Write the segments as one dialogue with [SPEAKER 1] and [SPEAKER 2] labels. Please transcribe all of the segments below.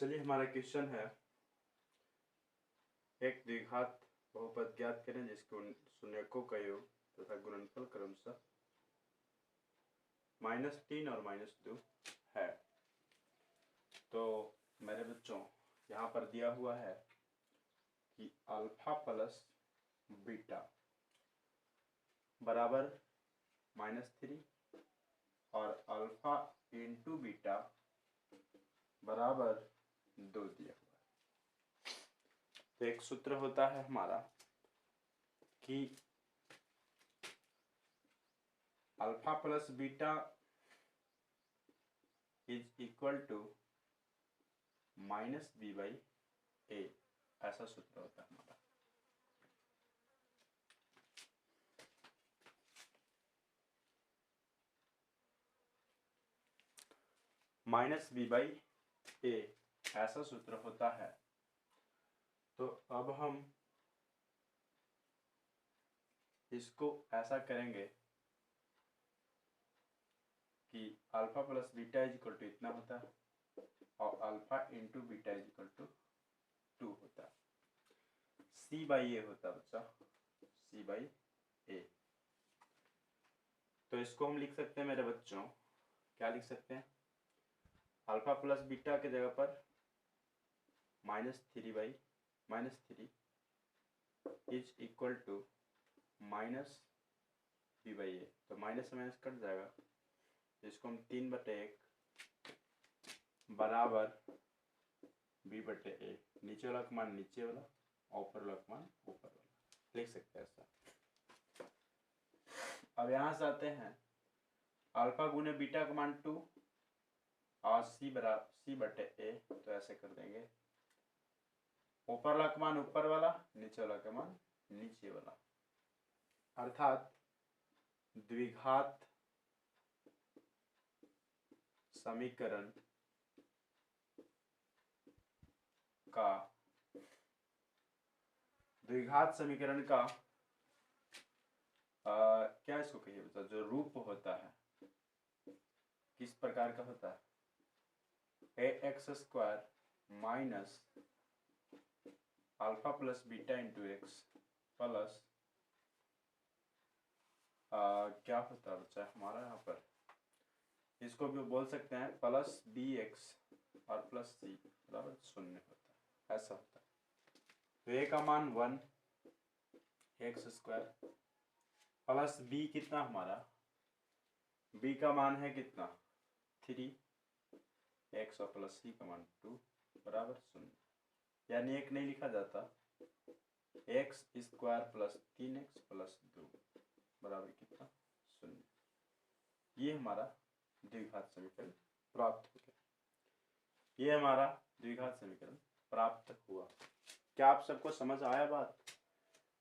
[SPEAKER 1] चलिए हमारा क्वेश्चन है, एक द्विघात बहुपद ज्ञात करें जिसके शून्यकों का योग तथा गुणनफल क्रमशः -3 और -2 है। तो मेरे बच्चों यहाँ पर दिया हुआ है कि अल्फा प्लस बीटा बराबर -3 और अल्फा इंटू बीटा बराबर 2 दिया हुआ है। तो एक सूत्र होता है हमारा कि alpha plus beta is equal to -b/a, ऐसा सूत्र होता है हमारा। -b/a ऐसा सूत्र होता है। तो अब हम इसको ऐसा करेंगे कि alpha plus beta is equal to इतना होता है और alpha into beta is equal to 2 होता है। c/a होता है बच्चा, c/a। तो इसको हम लिख सकते हैं मेरे बच्चों, क्या लिख सकते हैं, अल्फा प्लस बीटा के जगह पर -3 इज इक्वल टू -b/a। तो माइनस से माइनस कट जाएगा, इसको हम 3/1 बराबर b/a, नीचे वाला का मान नीचे वाला, ऊपर वाला का मान ऊपर वाला, लिख सकते हैं ऐसा। अब यहाँ से आते हैं, अल्फा गुने बीटा का मान 2 और c/a, तो ऐसे कर देंगे, ऊपर वाला का मान ऊपर वाला, नीचे वाला का मान नीचे वाला, अर्थात द्विघात समीकरण का क्या इसको कहिए बता, जो रूप होता है किस प्रकार का होता है, ax² minus alpha plus beta into x plus क्या होता है बच्चा हमारा यहाँ पर, इसको भी बोल सकते हैं प्लस bx और प्लस c बराबर 0 होता है, ऐसा होता है। तो a का मान 1 x² प्लस b कितना हमारा, b का मान है कितना 3 x और प्लस c का मान 2 बराबर 0, यानी एक नहीं लिखा जाता, x² प्लस 3x प्लस 2 बराबर कितना 0। ये हमारा द्विघात समीकरण प्राप्त हो गया, ये हमारा द्विघात समीकरण प्राप्त हुआ। क्या आप सबको समझ आया बात,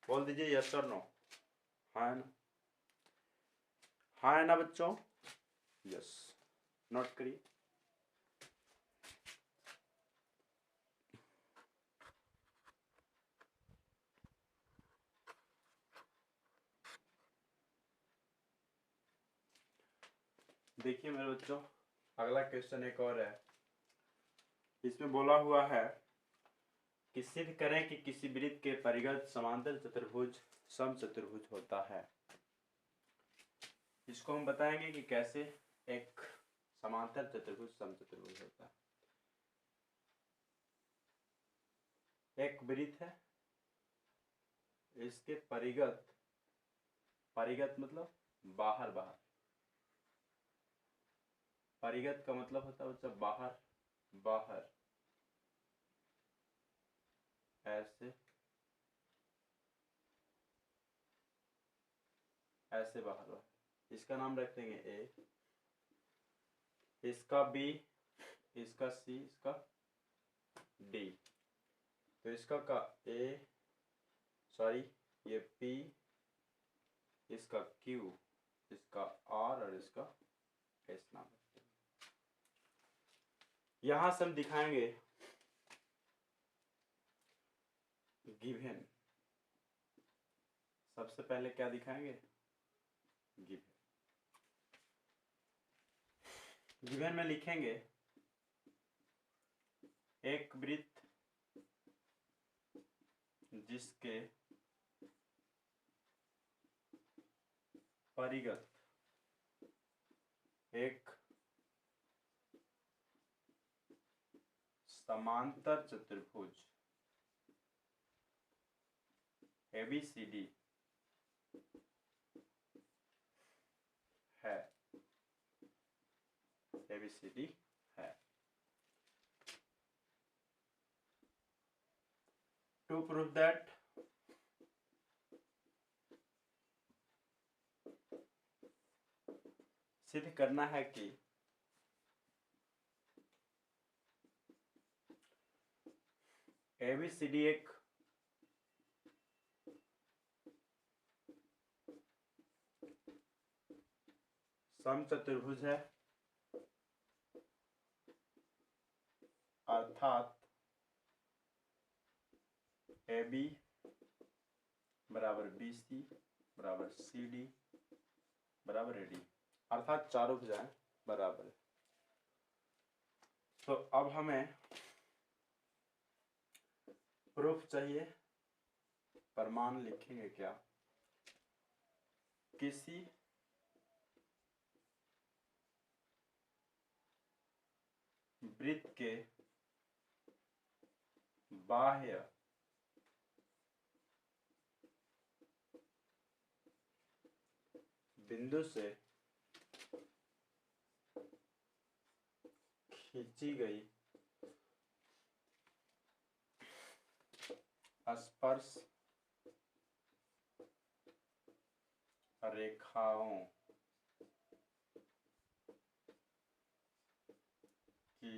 [SPEAKER 1] बोल दीजिए यस और नो, हाँ है ना, हाँ है ना बच्चों, यस, नोट करिए। देखिए मेरे बच्चों, अगला क्वेश्चन एक और है, इसमें बोला हुआ है कि सिद्ध करें कि किसी वृत्त के परिघ समांतर चतुर्भुज समचतुर्भुज होता है। इसको हम बताएंगे कि कैसे एक समांतर चतुर्भुज समचतुर्भुज होता है। एक वृत्त है, इसके परिघ मतलब बाहर, परिघ का मतलब होता है बच्चा बाहर, ऐसे बाहर, इसका नाम रख देंगे ए, इसका बी, इसका सी, इसका डी। तो इसका का ए, सॉरी ये पी, इसका क्यू, इसका आर और इसका एस नाम रखते हैं। यहां से हम दिखाएंगे गिवन, सबसे पहले क्या दिखाएंगे, गिवन में लिखेंगे एक वृत्त जिसके परिगत एक समांतर चतुर्भुज ABCD है, ABCD है। To prove that सिद्ध करना है कि ABCD एक समचतुर्भुज है, अर्थात AB बराबर BC बराबर CD बराबर AD, अर्थात चारों भुजाएं बराबर है। तो अब हमें प्रूफ चाहिए। प्रमाण लिखेंगे क्या? किसी वृत्त के बाह्य बिंदु से खींची गई स्पर्श रेखाओं की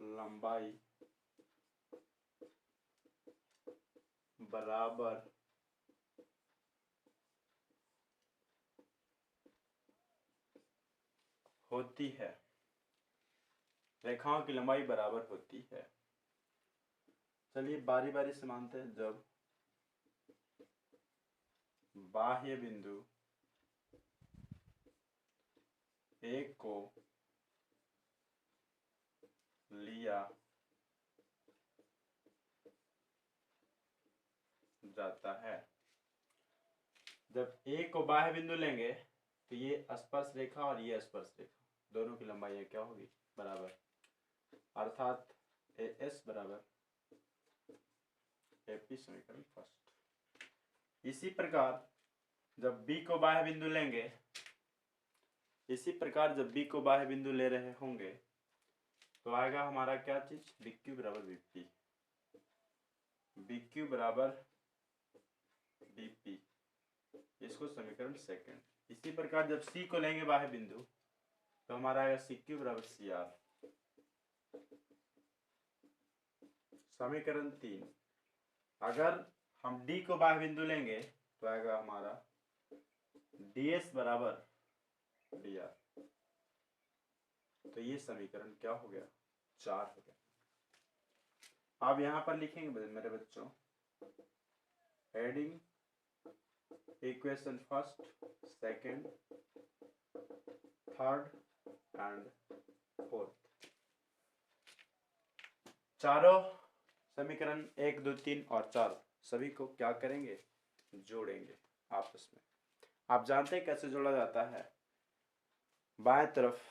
[SPEAKER 1] लंबाई बराबर होती है, रेखाओं की लंबाई बराबर होती है। चलिए बारी बारी से मानते हैं। जब बाह्य बिंदु एक को लिया जाता है, जब ए को बाह्य बिंदु लेंगे तो ये स्पर्श रेखा और ये स्पर्श रेखा दोनों की लंबाई क्या होगी? बराबर, अर्थात AS बराबर AP, समीकरण फर्स्ट। इसी प्रकार जब B को बाह्य बिंदु लेंगे, इसी प्रकार जब B को बाह्य बिंदु ले रहे होंगे तो आएगा हमारा क्या चीज? BQ बराबर BP, BQ बराबर BP, इसको समीकरण सेकंड। इसी प्रकार जब C को लेंगे बाह्य बिंदु तो हमारा आएगा CQ बराबर CR, समीकरण 3। अगर हम D को बाह्य बिंदु लेंगे तो आएगा हमारा DS बराबर DR। तो ये समीकरण क्या हो गया? 4 हो गया। अब यहां पर लिखेंगे मेरे बच्चों, heading equation first, second, third and fourth. चारों समीकरण 1, 2, 3 और 4 सभी को क्या करेंगे? जोड़ेंगे आपस में। आप जानते हैं कैसे जोड़ा जाता है? बाएं तरफ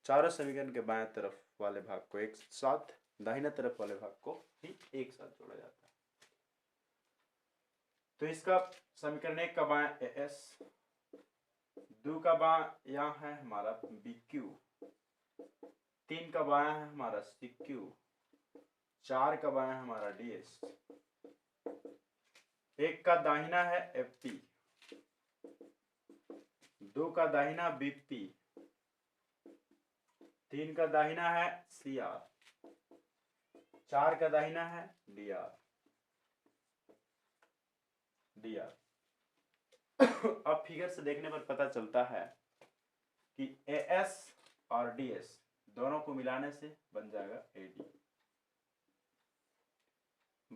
[SPEAKER 1] चारों समीकरण के बाएं तरफ वाले भाग को एक साथ, दाहिने तरफ वाले भाग को भी एक साथ जोड़ा जाता है। तो इसका समीकरण 1 का बायां AS, 2 का बायां यहाँ है हमारा BQ, 3 का बायां है हमारा CQ, 4 का बायां है हमारा DS, 1 का दाहिना है FP, 2 का दाहिना BP, 3 का दाहिना है CR, 4 का दाहिना है DR। अब फिगर से देखने पर पता चलता है कि AS और DS दोनों को मिलाने से बन जाएगा AD।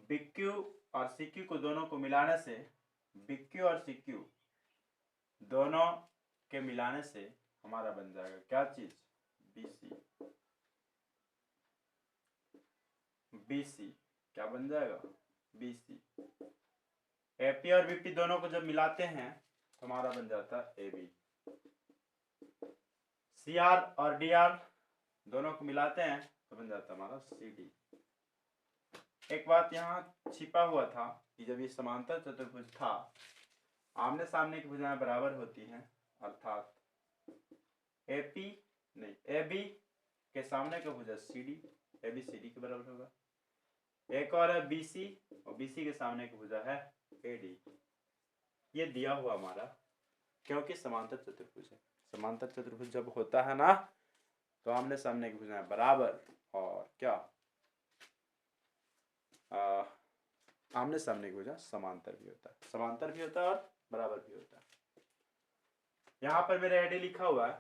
[SPEAKER 1] BQ और CQ को दोनों को मिलाने से, BQ और CQ दोनों के मिलाने से हमारा बन जाएगा क्या चीज? BC। BC क्या बन जाएगा, BC। AP और BP दोनों को जब मिलाते हैं तो हमारा बन जाता है AB। CR और DR दोनों को मिलाते हैं तो बन जाता है हमारा CD। एक बात यहाँ छिपा हुआ था कि जब ये समांतर चतुर्भुज था, आमने सामने की भुजाएं बराबर होती हैं, अर्थात AP नहीं AB के सामने का भुजा CD, AB CD के बराबर होगा। एक और है BC और BC के सामने का भुजा है AD। ये दिया हुआ हमारा, क्योंकि समांतर चतुर्भुज है। समांतर चतुर्भुज जब होता है ना तो आमने सामने की भुजाएं बराबर और क्या आमने सामने की भुजा समांतर भी होता है, समांतर भी होता है और बराबर भी होता है। यहाँ पर मेरा AD लिखा हुआ है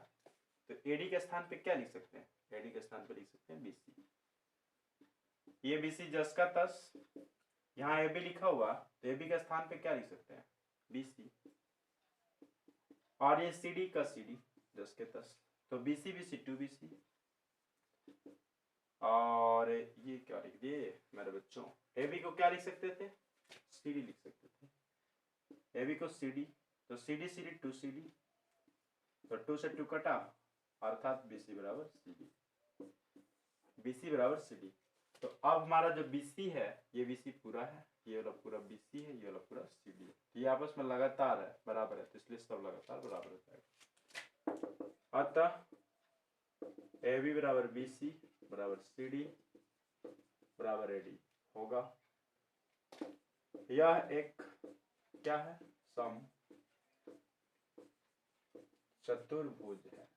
[SPEAKER 1] तो AD के स्थान पे क्या लिख सकते हैं, AD के स्थान पे लिख सकते हैं BC। ये BC जस का तस, यहाँ AB लिखा हुआ तो AB के स्थान पे क्या लिख सकते हैं, BC। और ये CD का CD जस के तस, तो BC BC 2BC। और ये क्या लिख दिए मेरे बच्चों, AB को क्या लिख सकते थे, CD लिख सकते थे। AB को CD तो CD CD 2CD, तो 2 से 2 कटा अर्थात BC बराबर CD, BC बराबर CD। तो अब हमारा जो BC है ये BC पूरा है, ये वाला पूरा BC है, ये वाला पूरा CD है। तो ये आपस में लगातार है, बराबर है, तो इसलिए सब लगातार बराबर हो जाएगा। अतः AB बराबर BC बराबर CD बराबर AD होगा। यह एक क्या है, सम चतुर्भुज है,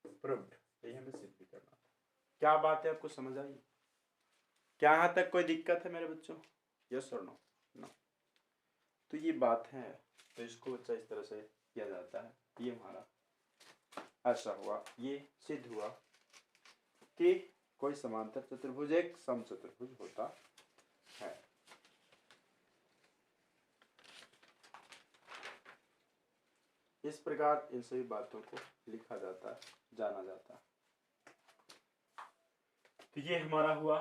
[SPEAKER 1] प्रूव्ड। यही हमें सिद्ध करना था। क्या बात है, आपको समझ आई? क्या यहाँ तक कोई दिक्कत है मेरे बच्चों, यस और नो? नो। तो ये बात है, तो इसको बच्चा इस तरह से किया जाता है। ये हमारा ऐसा हुआ, ये सिद्ध हुआ कि कोई समांतर चतुर्भुज एक सम चतुर्भुज होता है। इस प्रकार इन सभी बातों को लिखा जाता है, जाना जाता है। तो ये हमारा हुआ,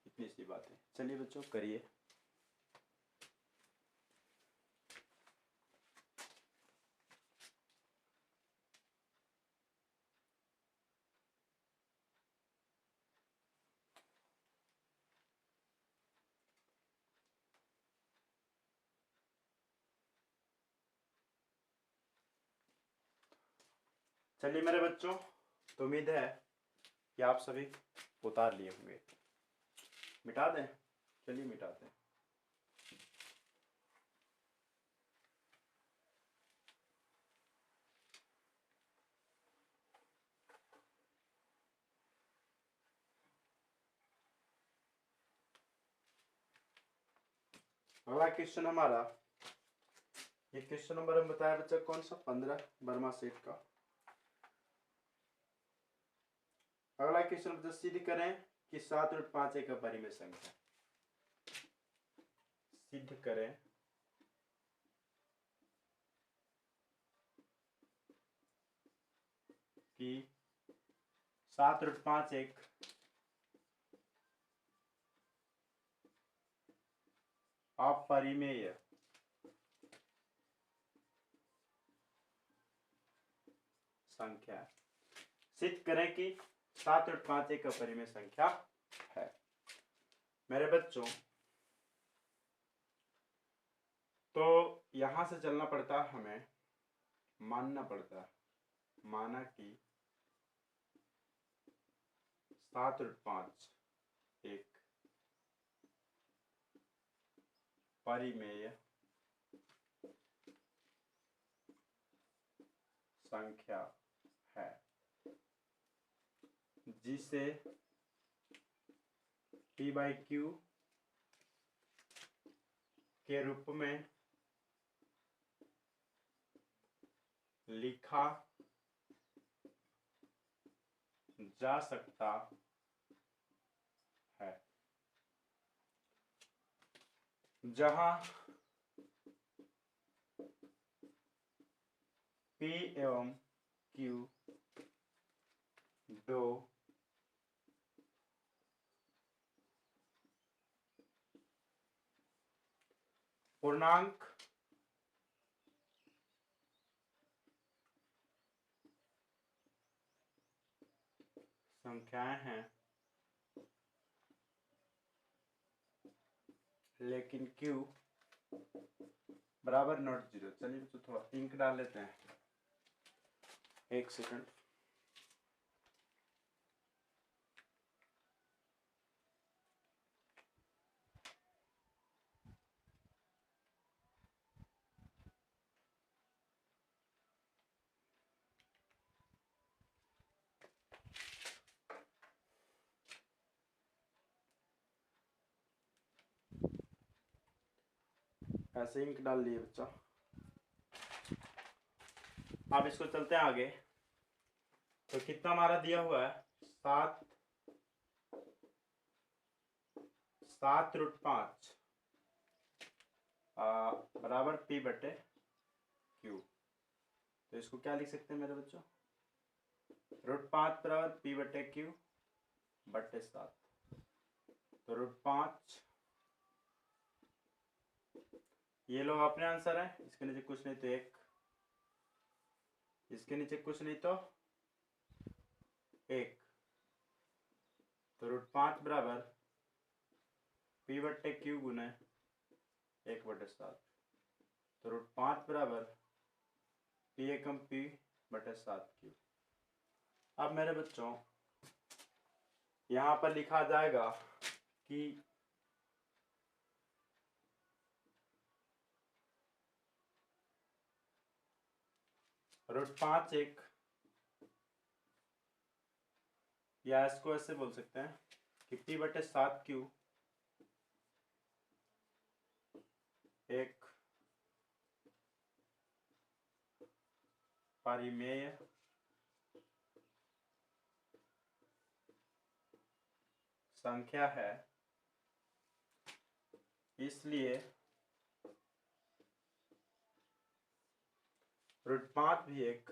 [SPEAKER 1] इतनी सी बातें। चलिए बच्चों करिए। चलिए मेरे बच्चों, तो उम्मीद है कि आप सभी उतार लिए होंगे। मिटा दें? चलिए मिटाते हैं। अगला क्वेश्चन हमारा, ये क्वेश्चन नंबर हम बताया बच्चा कौन सा, 15 वर्मा सेट का। अगला क्वेश्चन बच्चा सिद्ध करें कि 7√5 एक अपरिमेय संख्या। सिद्ध करें कि 7√5 एक अपरिमेय संख्या। सिद्ध करें कि 7/5 एक अपरिमेय संख्या है। मेरे बच्चों, तो यहां से चलना पड़ता है, हमें मानना पड़ता है, माना कि 7/5 एक परिमेय संख्या है जिसे P/Q के रूप में लिखा जा सकता है, जहां P एवं Q दो पूर्णांक संख्याएं हैं लेकिन Q बराबर नॉट जीरो। चलिए तो थोड़ा इंक डाल लेते हैं, एक सेकंड। ऐसे इंक डाल लिए बच्चा। अब इसको चलते हैं आगे। तो कितना हमारा दिया हुआ है, 7√5 बराबर P/Q। तो इसको क्या लिख सकते हैं मेरे बच्चों, √5 बराबर P/Q/7। तो √5, ये लो अपने आंसर है। इसके नीचे कुछ नहीं तो 1, इसके नीचे कुछ नहीं तो 1। तो √5 बराबर P/Q गुने 1/7। तो √5 बराबर P एकम P/7Q। अब मेरे बच्चों यहाँ पर लिखा जाएगा कि √5 एक, या इसको ऐसे बोल सकते हैं कि P/7Q एक परिमेय संख्या है, इसलिए √5 भी एक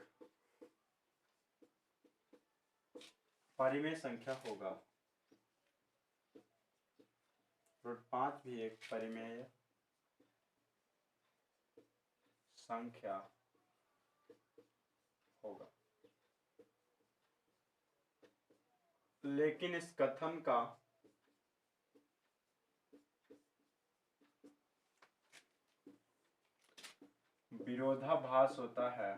[SPEAKER 1] परिमेय संख्या होगा। √5 भी एक परिमेय संख्या होगा। लेकिन इस कथन का विरोधाभास होता है।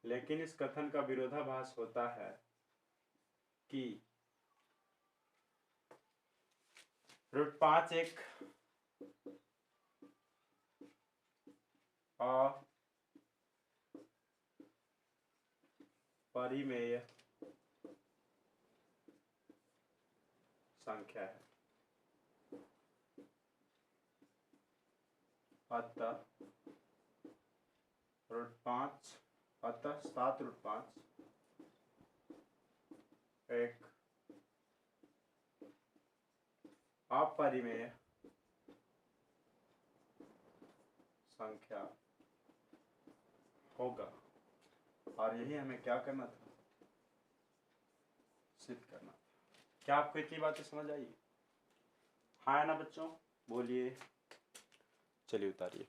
[SPEAKER 1] लेकिन इस कथन का विरोधाभास होता है कि √5 एक अपरिमेय संख्या है। अतः 7√5 एक अपरिमेय संख्या होगा। और यही हमें क्या करना था, सिद्ध करना था। क्या आपको इतनी बातें समझ आई? हाँ ना बच्चों, बोलिए। चलिए उतारिए।